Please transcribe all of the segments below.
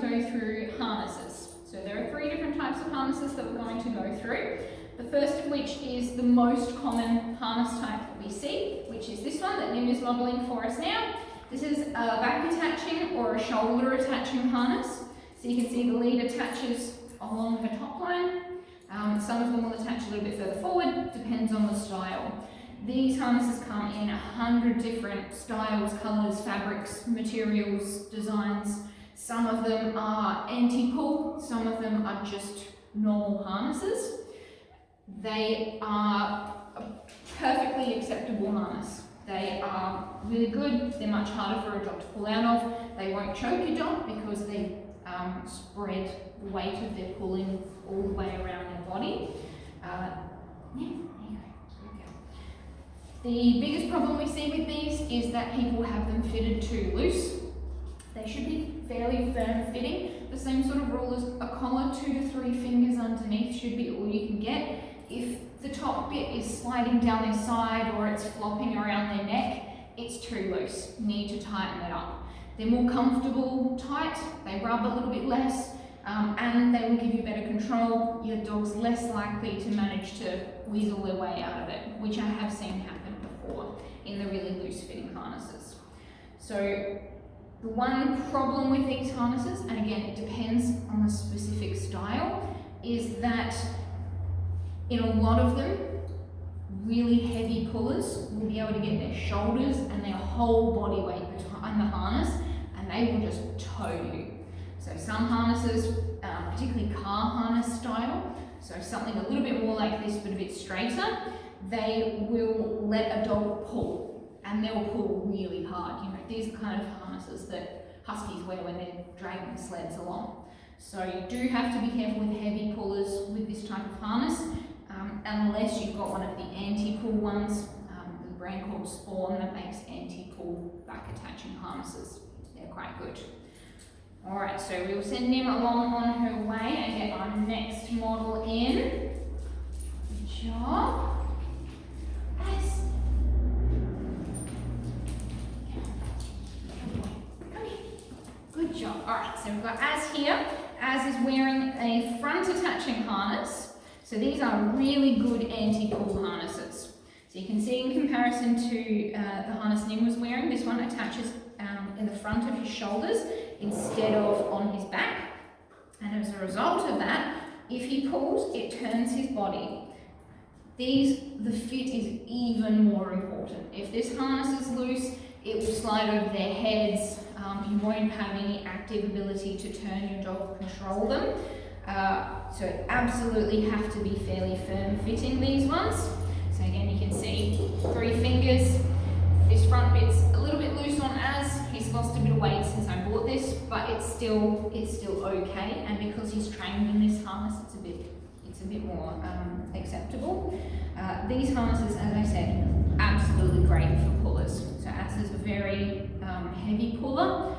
go through harnesses. So there are 3 different types of harnesses that we're going to go through. The first of which is the most common harness type that we see, which is this one that Nim is modelling for us now. This is a back attaching or a shoulder attaching harness. So you can see the lead attaches along her top line. Some of them will attach a little bit further forward, depends on the style. These harnesses come in 100 different styles, colours, fabrics, materials, designs. Some of them are anti-pull, some of them are just normal harnesses. They are a perfectly acceptable harness. They are really good, they're much harder for a dog to pull out of. They won't choke your dog because they spread the weight of their pulling all the way around their body. There you go. The biggest problem we see with these is that people have them fitted too loose. They should be fairly firm fitting. The same sort of rule as a collar, 2 to 3 fingers underneath should be all you can get. If the top bit is sliding down their side or it's flopping around their neck, it's too loose. You need to tighten it up. They're more comfortable tight, they rub a little bit less, and they will give you better control. Your dog's less likely to manage to weasel their way out of it, which I have seen happen before in the really loose fitting harnesses. So the one problem with these harnesses, and again it depends on the specific style, is that in a lot of them, really heavy pullers will be able to get their shoulders and their whole body weight behind the harness, and they will just tow you. So some harnesses, particularly car harness style, so something a little bit more like this but a bit straighter, they will let a dog pull, and they'll pull really hard. You know, these are kind of harnesses that huskies wear when they're dragging sleds along. So you do have to be careful with heavy pullers with this type of harness, unless you've got one of the anti-pull ones. The brand called Spawn that makes anti-pull back attaching harnesses. They're quite good. Alright, so we'll send Nim along on her way and get our next model in. Good job. Nice. Come here. Good job. Alright, so we've got Az here. Az is wearing a front attaching harness. So these are really good anti-pull harnesses. So you can see in comparison to the harness Nim was wearing, this one attaches in the front of his shoulders instead of on his back. And as a result of that, if he pulls, it turns his body. The fit is even more important. If this harness is loose, it will slide over their heads. You won't have any active ability to turn your dog or control them. So absolutely have to be fairly firm fitting, these ones. So again, you can see 3 fingers. This front bit's a little bit loose on Az. He's lost a bit of weight since I bought this, but it's still okay. And because he's trained in this harness, it's a bit more acceptable. These harnesses, as I said, absolutely great for pullers. So Az is a very heavy puller.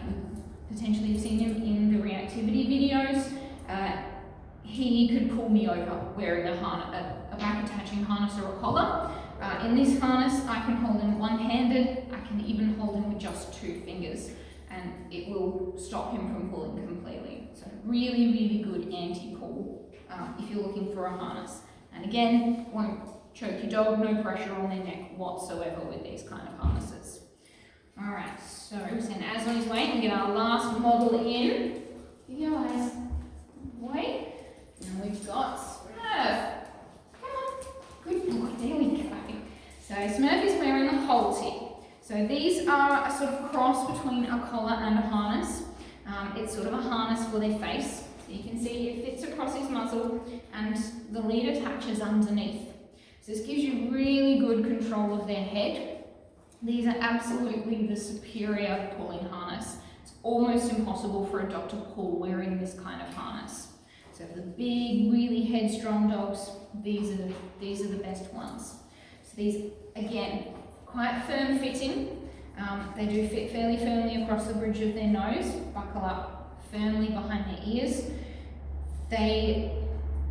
You potentially have seen him in the reactivity videos. He could pull me over wearing a back attaching harness or a collar. In this harness, I can hold him one-handed. I can even hold him with just 2 fingers, and it will stop him from pulling completely. So really, really good anti-pull if you're looking for a harness. And again, won't choke your dog, no pressure on their neck whatsoever with these kind of harnesses. All right, so we'll send Az on his way and get our last model in. Give your eyes away. And we've got Smurf. Come on. Good boy. There we go. So Smurf is wearing a Halti. So these are a sort of cross between a collar and a harness. It's sort of a harness for their face. So you can see it fits across his muzzle and the lead attaches underneath. So this gives you really good control of their head. These are absolutely the superior pulling harness. It's almost impossible for a dog to pull wearing this kind of harness. So for the big, really headstrong dogs, these are the best ones. So these, again, quite firm fitting. They do fit fairly firmly across the bridge of their nose, buckle up firmly behind their ears. They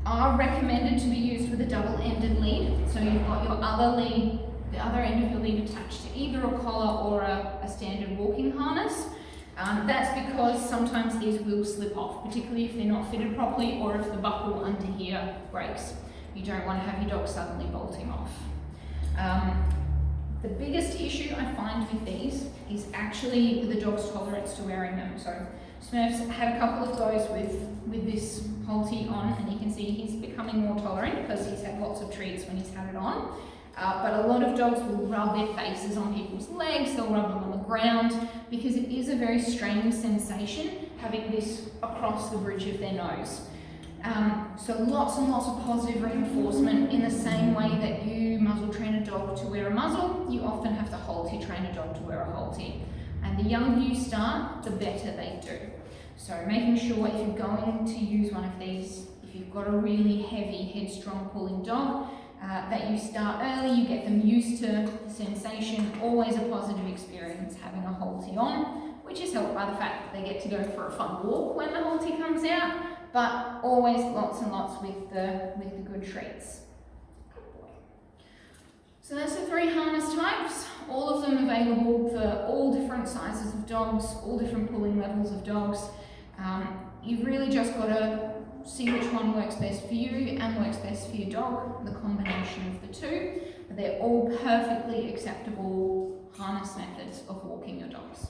are recommended to be used with a double-ended lead. So you've got your other lead, the other end of your lead attached to either a collar or a standard walking harness. That's because sometimes these will slip off, particularly if they're not fitted properly or if the buckle under here breaks. You don't want to have your dog suddenly bolting off. The biggest issue I find with these is actually the dog's tolerance to wearing them. So Smurf's had a couple of goes with this Halti on, and you can see he's becoming more tolerant because he's had lots of treats when he's had it on. But a lot of dogs will rub their faces on people's legs, they'll rub them on the ground, because it is a very strange sensation having this across the bridge of their nose. So lots and lots of positive reinforcement. In the same way that you muzzle train a dog to wear a muzzle, you often have to Halti train a dog to wear a Halti. And the younger you start, the better they do. So making sure if you're going to use one of these, if you've got a really heavy, headstrong pulling dog, that you start early, you get them used to the sensation. Always a positive experience having a Halti on, which is helped by the fact that they get to go for a fun walk when the Halti comes out, but always lots and lots with the good treats. So that's the 3 harness types, all of them available for all different sizes of dogs, all different pulling levels of dogs. You've really just got to see which one works best for you and works best for your dog, the combination of the two. They're all perfectly acceptable harness methods of walking your dogs.